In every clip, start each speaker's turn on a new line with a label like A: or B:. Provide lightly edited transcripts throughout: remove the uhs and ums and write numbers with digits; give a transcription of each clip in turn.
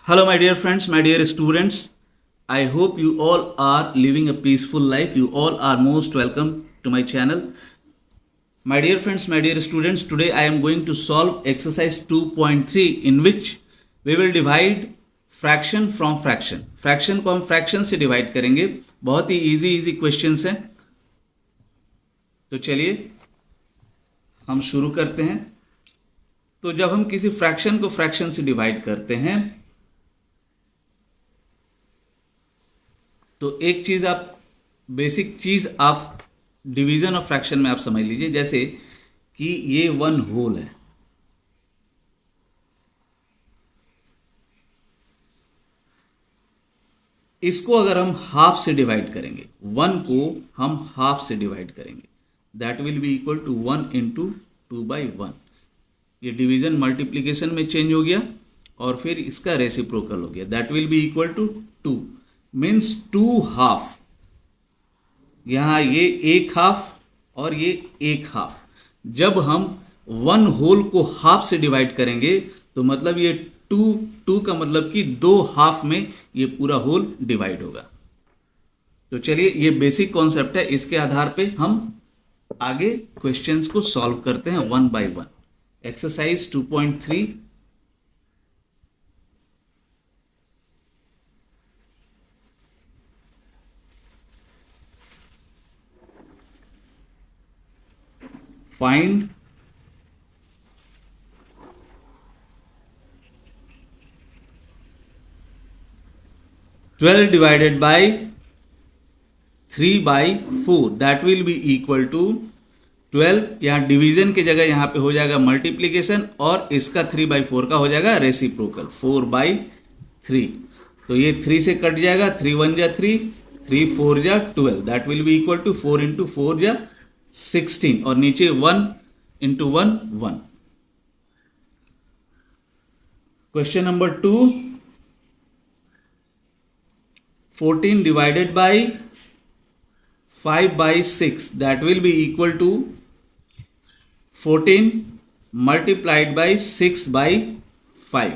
A: Hello, my dear friends, my dear students. I hope you all are living a peaceful life. You all are most welcome to my channel. My dear friends, my dear students, today I am going to solve exercise 2.3 in which we will divide fraction from fraction. Fraction को हम fraction से divide करेंगे. बहुत ही easy questions हैं. तो चलिए हम शुरू करते हैं. तो जब हम किसी फ्रैक्शन को फ्रैक्शन से डिवाइड करते हैं तो एक चीज आप बेसिक चीज आप डिवीजन ऑफ फ्रैक्शन में आप समझ लीजिए. जैसे कि ये वन होल है, इसको अगर हम हाफ से डिवाइड करेंगे, वन को हम हाफ से डिवाइड करेंगे, that will be equal to 1 into 2/1. ये डिवीजन मल्टीप्लीकेशन में चेंज हो गया और फिर इसका रेसिप्रोकल हो गया. That will be equal to 2 means 2 half. यहां ये एक हाफ और ये एक हाफ. जब हम वन होल को हाफ से डिवाइड करेंगे तो मतलब ये टू का मतलब कि 2 हाफ में ये पूरा होल डिवाइड होगा. तो चलिए ये बेसिक कॉन्सेप्ट है. इसके आधार पे हम आगे क्वेश्चंस को सॉल्व करते हैं one by one. Exercise 2.3 find divided by 3/4 that will be equal to 12. यहां डिवीजन की जगह यहां पे हो जाएगा मल्टीप्लीकेशन और इसका 3/4 का हो जाएगा रेसिप्रोकल 4/3. तो ये 3 से कट जाएगा. 3 1 जा 3, 3 4 जा 12. That will be equal to 4 into 4 जा 16 और नीचे 1 into 1 1. Question number 2, 14 divided by 5/6 that will be equal to 14 multiplied by 6/5.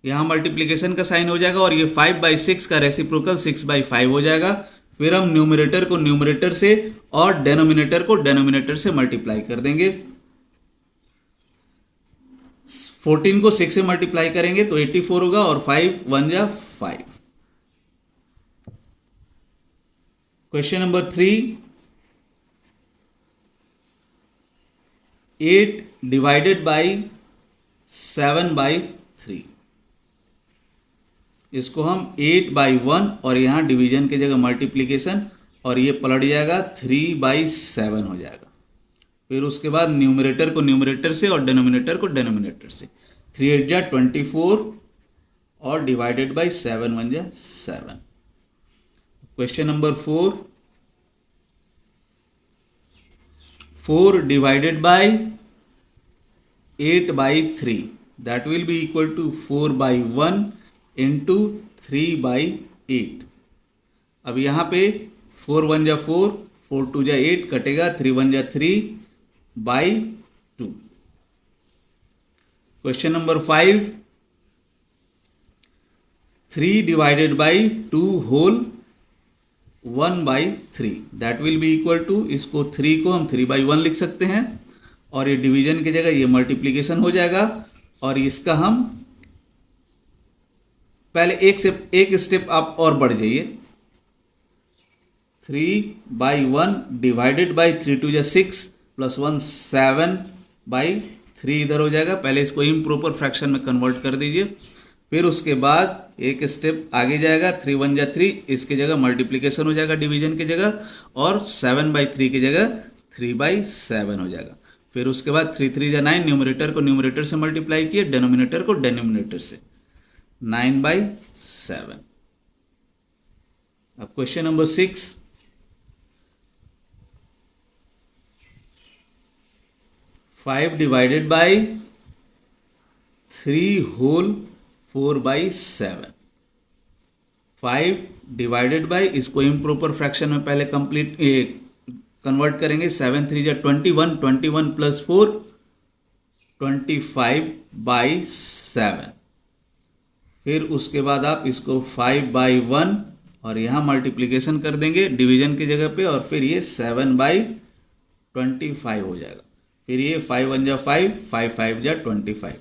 A: यहां मल्टीप्लीकेशन का साइन हो जाएगा और ये 5/6 का रेसिप्रोकल 6/5 हो जाएगा. फिर हम न्यूमरेटर को न्यूमरेटर से और डेनोमिनेटर को डेनोमिनेटर से मल्टीप्लाई कर देंगे. 14 को 6 से मल्टीप्लाई करेंगे तो 84 होगा और 5 1 जा 5. Question number 3, 8 divided by 7/3. इसको हम 8/1 और यहां डिवीजन की जगह मल्टीप्लीकेशन और ये पलट जाएगा 3/7 हो जाएगा. फिर उसके बाद न्यूमरेटर को न्यूमरेटर से और डेनोमिनेटर को डेनोमिनेटर से. 3 8 जा 24 और डिवाइडेड बाय 7 1 जा 7. Question number 4, 4 divided by 8/3 that will be equal to 4/1 into 3/8. अब यहां पे 4 1 जा 4, 4 2 जा 8 कटेगा, 3 1 जा 3/2. Question number 5, 3 divided by 2 whole 1/3 that will be equal to, इसको 3 को हम 3/1 लिख सकते हैं और ये डिवीजन की जगह ये मल्टीप्लीकेशन हो जाएगा. और इसका हम पहले एक स्टेप आप और बढ़ जाइए. 3/1 डिवाइडेड बाय 3 2 जा 6 प्लस 1 7/3 इधर हो जाएगा. पहले इसको इम्प्रॉपर फ्रैक्शन में कन्वर्ट कर दीजिए. फिर उसके बाद एक स्टेप आगे जाएगा. 3 1 जा 3, इसकी जगह मल्टीप्लीकेशन हो जाएगा डिवीजन की जगह और 7/3 की जगह 3/7 हो जाएगा. फिर उसके बाद 3 3 जा 9, न्यूमरेटर को न्यूमरेटर से मल्टीप्लाई किए, डेनोमिनेटर को डेनोमिनेटर से, 9/7. अब question number 6, 5 divided by 3 whole 4/7. 5 divided by, इसको इम्प्रॉपर फ्रैक्शन में पहले कंप्लीट कन्वर्ट करेंगे. 7 3 जा 21, 21 प्लस 4 25/7. फिर उसके बाद आप इसको 5/1 और यहाँ मल्टीप्लिकेशन कर देंगे डिवीजन की जगह पे, और फिर ये 7/25 हो जाएगा। फिर ये 5 1 जा 5, 5 5 जा 25,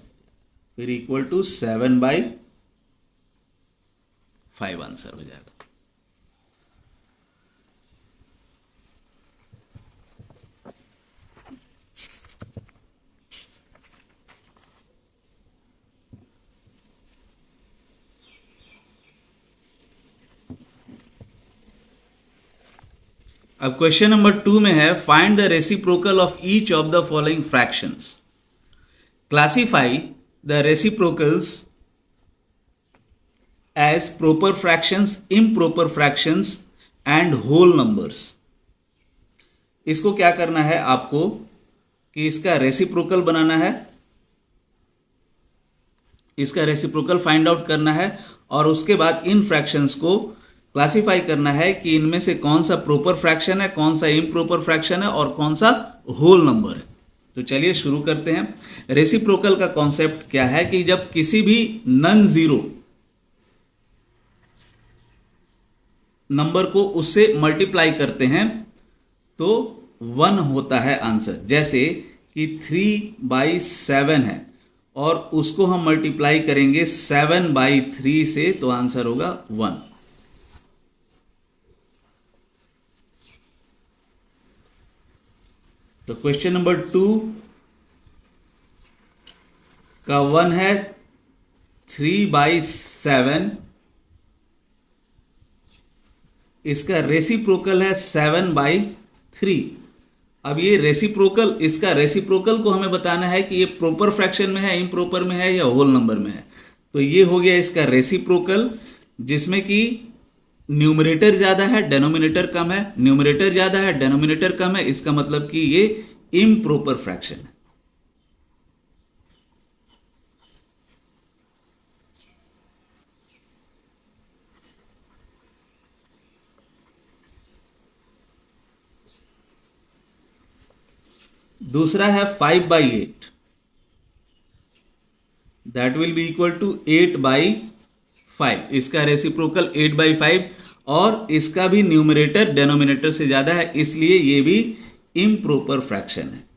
A: फिर इक्वल टू 7/5 आंसर हो जाएगा। अब क्वेश्चन नंबर 2 में है, find the reciprocal of each of the following fractions. Classify the reciprocals as proper fractions, improper fractions and whole numbers. इसको क्या करना है आपको कि इसका रेसिप्रोकल बनाना है, इसका रेसिप्रोकल फाइंड आउट करना है, और उसके बाद इन फ्रैक्शंस को क्लासिफाई करना है कि इनमें से कौन सा प्रॉपर फ्रैक्शन है, कौन सा इम्प्रॉपर फ्रैक्शन है और कौन सा होल नंबर है। तो चलिए शुरू करते हैं। रेसिप्रोकल का कॉन्सेप्ट क्या है कि जब किसी भी नॉन जीरो नंबर को उससे मल्टीप्लाई करते हैं तो 1 होता है आंसर। जैसे कि 3/7 है और उसको हम मल्टीप्लाई करेंगे 7/3 से, तो आंसर होगा 1। तो क्वेश्चन नंबर 2 का 1 है 3/7, इसका रेसिप्रोकल है 7/3। अब ये रेसिप्रोकल, इसका रेसिप्रोकल को हमें बताना है कि ये प्रॉपर फ्रैक्शन में है, इम्प्रॉपर में है या होल नंबर में है। तो ये हो गया इसका रेसिप्रोकल, जिसमें कि न्यूमरेटर ज्यादा है, डेनोमिनेटर कम है। न्यूमरेटर ज्यादा है, डेनोमिनेटर कम है, इसका मतलब कि ये इम्प्रॉपर फ्रैक्शन है। दूसरा है 5/8, that will be equal to 8/5। इसका रेसिप्रोकल 8/5 और इसका भी न्यूमरेटर डेनोमिनेटर से ज्यादा है, इसलिए ये भी इम्प्रॉपर फ्रैक्शन है।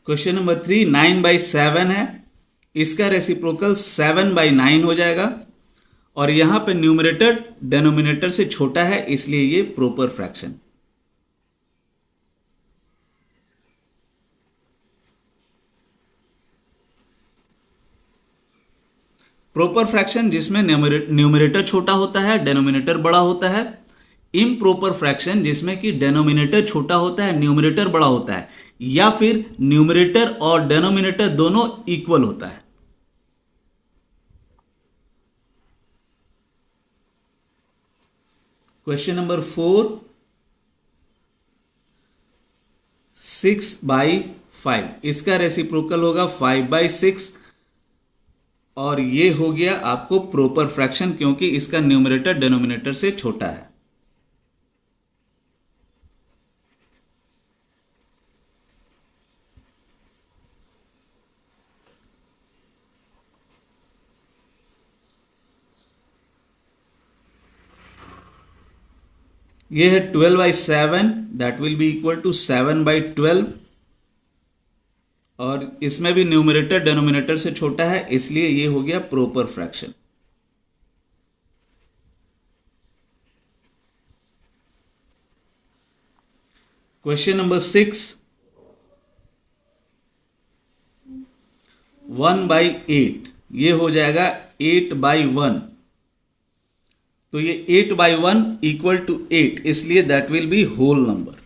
A: क्वेश्चन नंबर 3, 9/7 है, इसका रेसिप्रोकल 7/9 हो जाएगा, और यहां पे न्यूमरेटर डेनोमिनेटर से छोटा है, इसलिए ये प्रॉपर फ्रैक्शन। प्रॉपर फ्रैक्शन जिसमें न्यूमरेटर छोटा होता है, डेनोमिनेटर बड़ा होता है। इम्प्रॉपर फ्रैक्शन जिसमें कि डेनोमिनेटर छोटा होता है, न्यूमरेटर बड़ा होता है, या फिर न्यूमरेटर और डेनोमिनेटर दोनों इक्वल होता है। क्वेश्चन नंबर 4, 6/5, इसका रेसिप्रोकल होगा 5/6, और ये हो गया आपको प्रॉपर फ्रैक्शन क्योंकि इसका न्यूमरेटर डेनोमिनेटर से छोटा है। ये है 12/7, that will be equal to 7/12, और इसमें भी न्यूमरेटर डेनोमिनेटर से छोटा है, इसलिए ये हो गया प्रॉपर फ्रैक्शन। क्वेश्चन नंबर 6, 1/8, ये हो जाएगा 8/1। तो ये 8/1 इक्वल टू 8, इसलिए that will be whole number.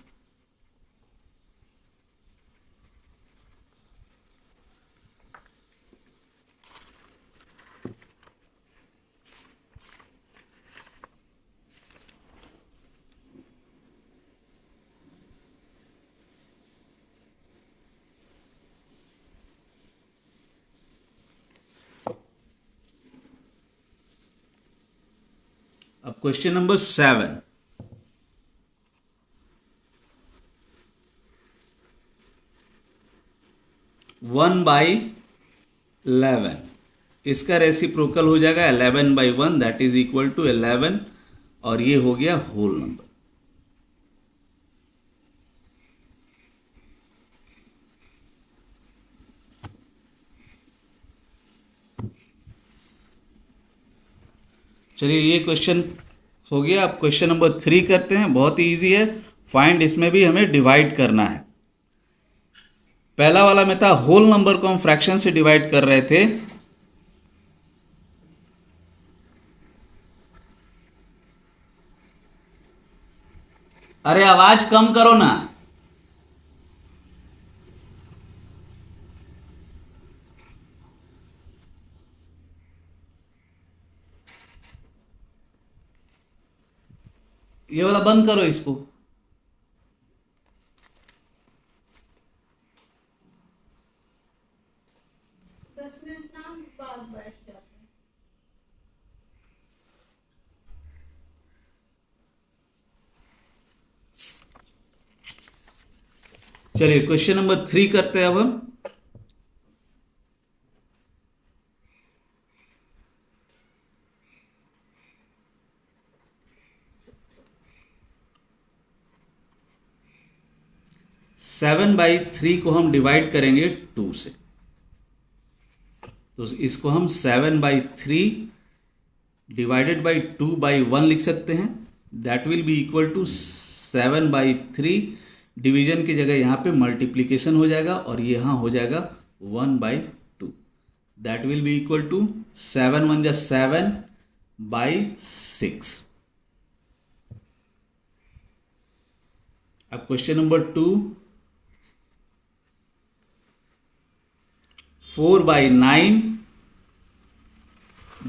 A: अब क्वेश्चन नंबर 7, 1/11, इसका रेसिप्रोकल हो जाएगा 11/1, दैट इज इक्वल टू 11, और ये हो गया होल नंबर। चलिए ये क्वेश्चन हो गया। अब क्वेश्चन नंबर 3 करते हैं, बहुत ही ईजी है। फाइंड, इसमें भी हमें डिवाइड करना है। पहला वाला में था होल नंबर को हम फ्रैक्शन से डिवाइड कर रहे थे। अरे आवाज कम करो ना। ये वाला बंद करो इसको।
B: बाद बैठ जाते हैं।
A: चलिए क्वेश्चन नंबर 3 करते हैं अब हम। सेवन बाई थ्री को हम डिवाइड करेंगे 2 से, तो इसको हम 7/3 डिवाइडेड बाई 2/1 लिख सकते हैं। That will be equal to 7/3, division की जगह यहाँ पे मल्टीप्लीकेशन हो जाएगा और यहाँ हो जाएगा 1/2। That will be equal to 7 1 जा 7/6। अब question number 2, 4/9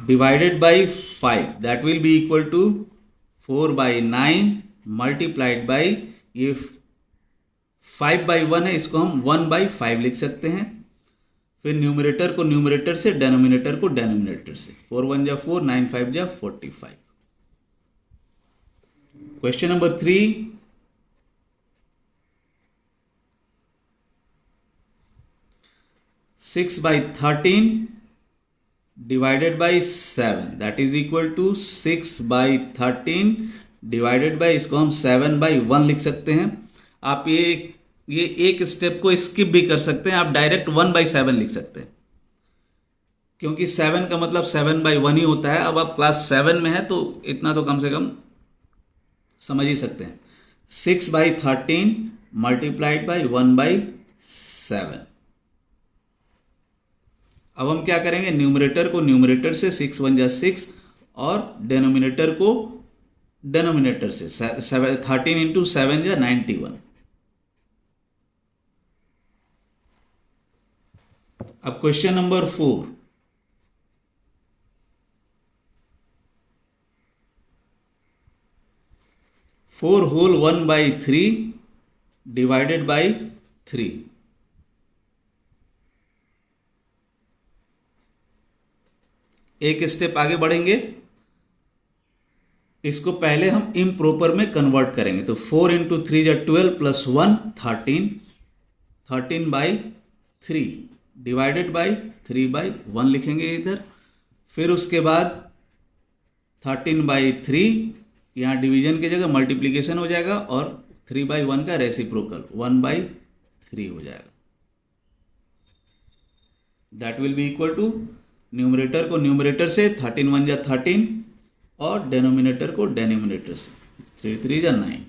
A: divided by 5, that will be equal to 4/9 multiplied by, ये 5/1 है, इसको हम 1/5 लिख सकते हैं। फिर न्यूमरेटर को न्यूमरेटर से, डेनोमिनेटर को डेनोमिनेटर से। 4 1 जा 4, 9 5 जा 45। Question number 3, 6/13 divided by 7, that is equal to 6/13 divided by, इसको हम 7/1 लिख सकते हैं। आप ये एक स्टेप को स्किप भी कर सकते हैं, आप डायरेक्ट 1/7 लिख सकते हैं, क्योंकि 7 का मतलब 7/1 ही होता है। अब आप क्लास 7 में है तो इतना तो कम से कम समझ ही सकते हैं। 6/13 मल्टीप्लाइड बाई 1/7। अब हम क्या करेंगे, न्यूमरेटर को न्यूमरेटर से, 6 1 जा 6, और डेनोमिनेटर को डेनोमिनेटर से, 13 इंटू 7 जा 91। अब question number 4, 4 whole 1/3 divided by 3। एक स्टेप आगे बढ़ेंगे, इसको पहले हम इम्प्रॉपर में कन्वर्ट करेंगे। तो 4 इंटू 3 जा 12 प्लस 1 13, 13/3 डिवाइडेड बाई 3/1 लिखेंगे इधर। फिर उसके बाद 13/3, यहाँ डिवीजन की जगह मल्टीप्लीकेशन हो जाएगा, और 3/1 का रेसिप्रोकल 1/3 हो जाएगा। That will be equal to, numerator को न्यूमरेटर से, 13 1 जा 13, और डेनोमिनेटर को डेनोमिनेटर से, 3 3 जा 9।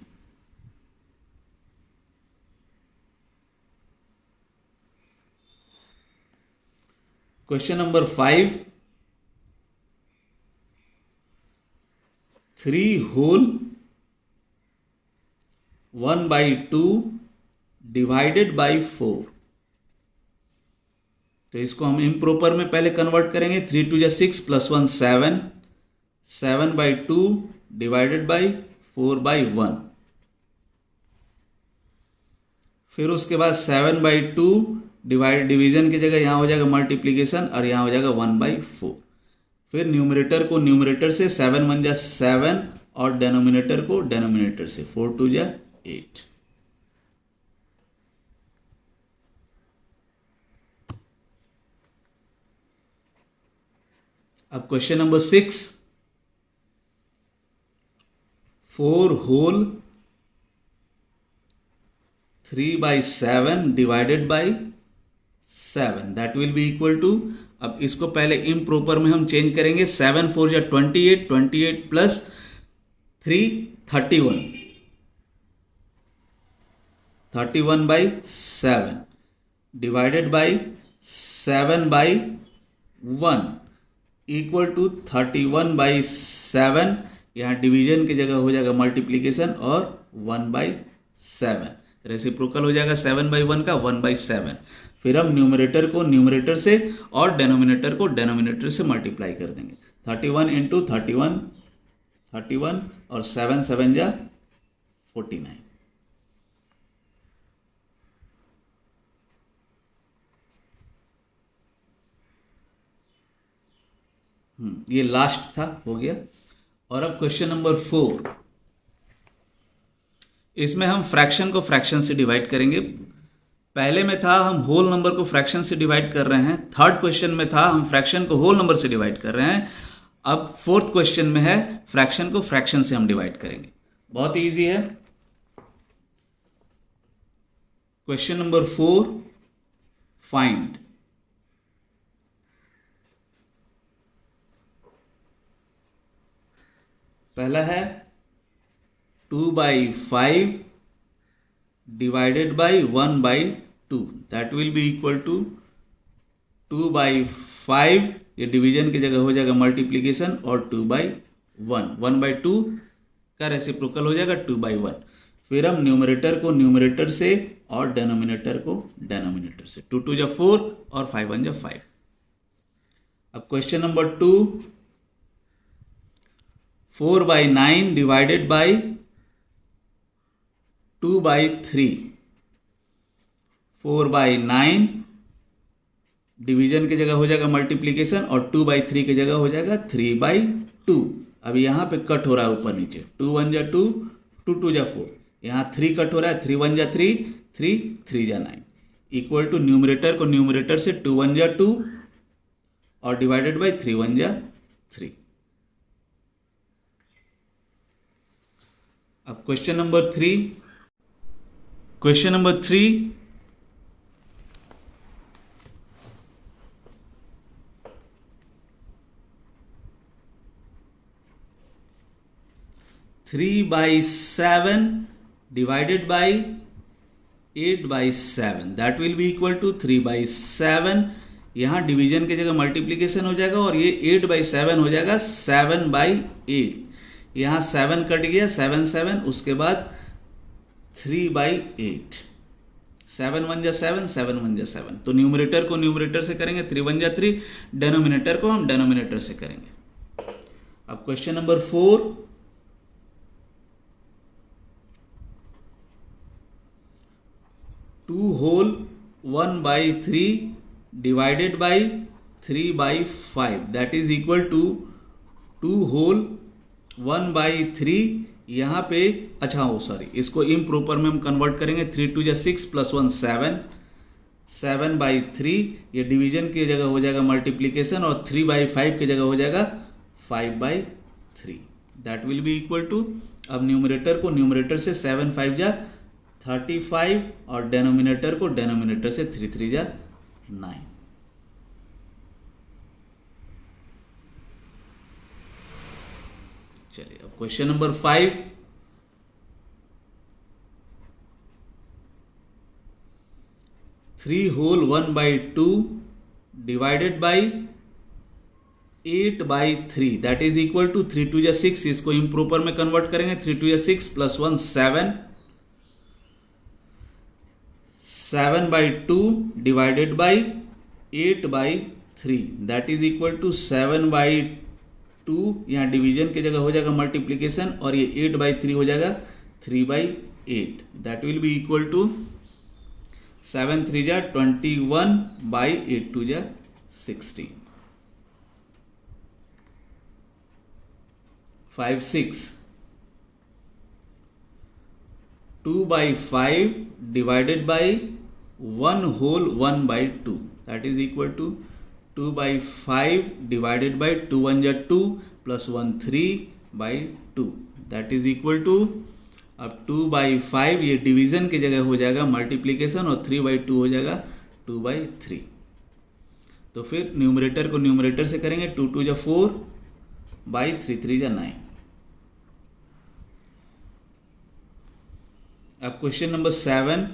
A: Question number 5, 3 whole 1/2 divided by 4। तो इसको हम इम्प्रॉपर में पहले कन्वर्ट करेंगे। 3 2 जा 6 प्लस 1 7, 7/2 डिवाइडेड बाई 4/1। फिर उसके बाद 7/2 डिविजन की जगह यहाँ हो जाएगा मल्टीप्लीकेशन, और यहाँ हो जाएगा 1/4। फिर न्यूमरेटर को न्यूमरेटर से 7 1 जा 7 और डेनोमिनेटर को डेनोमिनेटर से 4 2 जा 8। अब question number 6, 4 whole 3/7 divided by 7 that will be equal to, अब इसको पहले इम्प्रॉपर में हम चेंज करेंगे। 7 4 जा 28, 28 plus 3 31, 31/7 divided by 7/1 equal to 31/7। यहाँ डिवीजन की जगह हो जाएगा मल्टीप्लीकेशन और 1/7, रेसिप्रोकल हो जाएगा 7/1 का 1/7। फिर हम न्यूमरेटर को न्यूमरेटर से और डेनोमिनेटर को डेनोमिनेटर से मल्टीप्लाई कर देंगे। 31 इंटू 31 31 और 7 7 जा 49। ये लास्ट था, हो गया। और अब क्वेश्चन नंबर 4, इसमें हम फ्रैक्शन को फ्रैक्शन से डिवाइड करेंगे। पहले में था हम होल नंबर को फ्रैक्शन से डिवाइड कर रहे हैं, थर्ड क्वेश्चन में था हम फ्रैक्शन को होल नंबर से डिवाइड कर रहे हैं, अब फोर्थ क्वेश्चन में है फ्रैक्शन को फ्रैक्शन से हम डिवाइड करेंगे। बहुत इजी है। क्वेश्चन नंबर 4, फाइंड पहला है 2/5 divided by 1/2 that will be equal to 2/5, ये डिवीजन की जगह हो जाएगा मल्टीप्लीकेशन, और 2/1, 1/2 का रेसिप्रोकल हो जाएगा 2/1। फिर हम न्यूमरेटर को न्यूमरेटर से और डेनोमिनेटर को डेनोमिनेटर से, 2 2 जा 4 और 5 1 जा 5। अब question number 2, 4/9 divided by 2/3, 4/9 division की जगह हो जाएगा मल्टीप्लीकेशन और 2/3 की जगह हो जाएगा 3/2। अब यहाँ पे कट हो रहा है ऊपर नीचे, 2 1 जा 2, 2 2 जा 4, यहाँ 3 कट हो रहा है, 3 1 जा 3, 3 3 जा 9 इक्वल टू न्यूमरेटर को न्यूमरेटर से 2 1 जा 2 और डिवाइडेड बाई 3 1 जा 3। अब question number 3, question number 3, three by 7 divided by 8/7 that will be equal to 3/7। यहाँ डिवीजन की जगह मल्टीप्लीकेशन हो जाएगा और ये 8/7 हो जाएगा 7/8। यहाँ 7 कट गया, 7 7, उसके बाद 3/8, 7 1 जा 7, 7 1 जा 7। तो न्यूमरेटर को न्यूमरेटर से करेंगे, 3 1 जा 3, डेनोमिनेटर को हम डेनोमिनेटर से करेंगे। अब question number 4, 2 whole 1/3 divided by 3/5 that is equal to 2 whole 1/3। यहाँ पे अच्छा हो सॉरी, इसको इम्प्रॉपर में हम कन्वर्ट करेंगे। 3 2 जा 6 प्लस 1 7, 7/3, ये डिवीजन की जगह हो जाएगा मल्टीप्लीकेशन और 3/5 की जगह हो जाएगा 5/3 that will be equal to, अब न्यूमरेटर को न्यूमरेटर से 7 5 जा 35 और डेनोमिनेटर को डेनोमिनेटर से 3 3 जा 9। चलिए अब question number 5, 3 whole 1/2 divided by 8/3 that is equal to 3 2 जा 6, इसको इम्प्रॉपर में कन्वर्ट करेंगे। 3 2 जा 6 plus 1 7, 7/2 divided by 8/3 that is equal to 7/2, यहाँ डिवीजन की जगह हो जाएगा मल्टीप्लीकेशन और ये 8/3 हो जाएगा 3/8 that will be equal to 7 3 जा 21 बाई 8 2 जा 16। 5 6, 2 by 5 divided by 1 whole 1 by 2, that is equal to 2 by 5 divided by 2 1 जा 2 plus 1 3 by 2, that is equal to, अब 2 by 5 ये डिवीजन की जगह हो जाएगा मल्टीप्लीकेशन और 3 by 2 हो जाएगा 2 by 3। तो फिर न्यूमरेटर को न्यूमरेटर से करेंगे, 2 2 जा 4 by 3 3 जा 9। अब question number 7,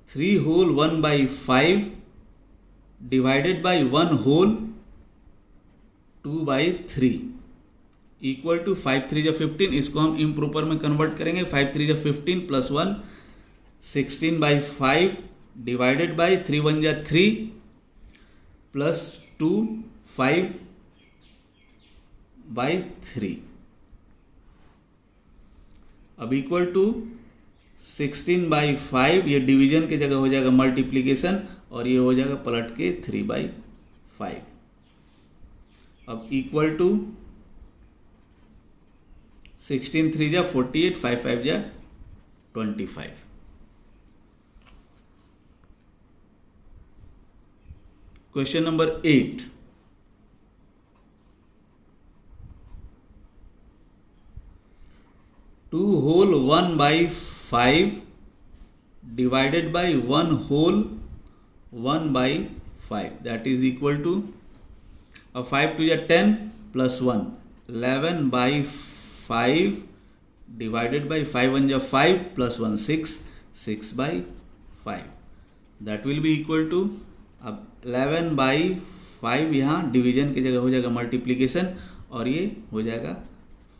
A: 3 whole 1 by 5 divided by 1 whole 2 by 3 equal to 5 3 जा 15, इसको हम इम्प्रॉपर में कन्वर्ट करेंगे, 5 3 जा 15 प्लस 1 16 by 5 डिवाइडेड बाई 3 1 जा 3 प्लस 2 5 by 3, अब इक्वल टू 16 by 5, ये डिवीजन की जगह हो जाएगा मल्टीप्लीकेशन और ये हो जाएगा पलट के 3 by 5। अब इक्वल टू 16 3 जा 48, 5 5 जा 25। Question number 8, 2 whole 1 by 5 divided by 1 whole 1 by 5, that is equal to, अब 5 2 जा 10 plus 1 11 by 5 divided by 5 1 जा 5 plus 1 6 6 by 5, that will be equal to, अब 11 by 5 यहाँ डिवीजन की जगह हो जाएगा मल्टीप्लीकेशन और ये हो जाएगा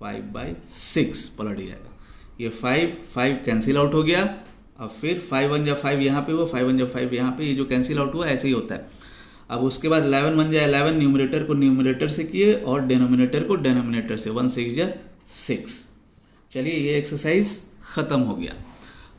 A: 5 by 6 पलट जाएगा, ये 5 5 कैंसिल आउट हो गया। अब फिर 5 1 जा 5 यहाँ पे हुआ, 5 1 जा 5 यहाँ पे, ये जो कैंसिल आउट हुआ ऐसे ही होता है। अब उसके बाद 11 1 जा 11, न्यूमरेटर को न्यूमरेटर से किए और डेनोमिनेटर को डेनोमिनेटर से, 1 6 जा 6। चलिए ये एक्सरसाइज खत्म हो गया।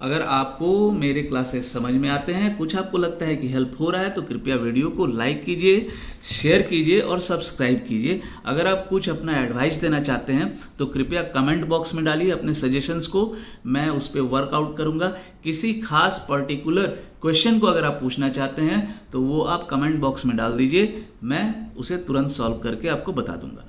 A: अगर आपको मेरे क्लासेस समझ में आते हैं, कुछ आपको लगता है कि हेल्प हो रहा है, तो कृपया वीडियो को लाइक कीजिए, शेयर कीजिए और सब्सक्राइब कीजिए। अगर आप कुछ अपना एडवाइस देना चाहते हैं तो कृपया कमेंट बॉक्स में डालिए अपने सजेशंस को, मैं उस पर वर्कआउट करूंगा। किसी खास पर्टिकुलर क्वेश्चन को अगर आप पूछना चाहते हैं तो वो आप कमेंट बॉक्स में डाल दीजिए, मैं उसे तुरंत सॉल्व करके आपको बता दूंगा।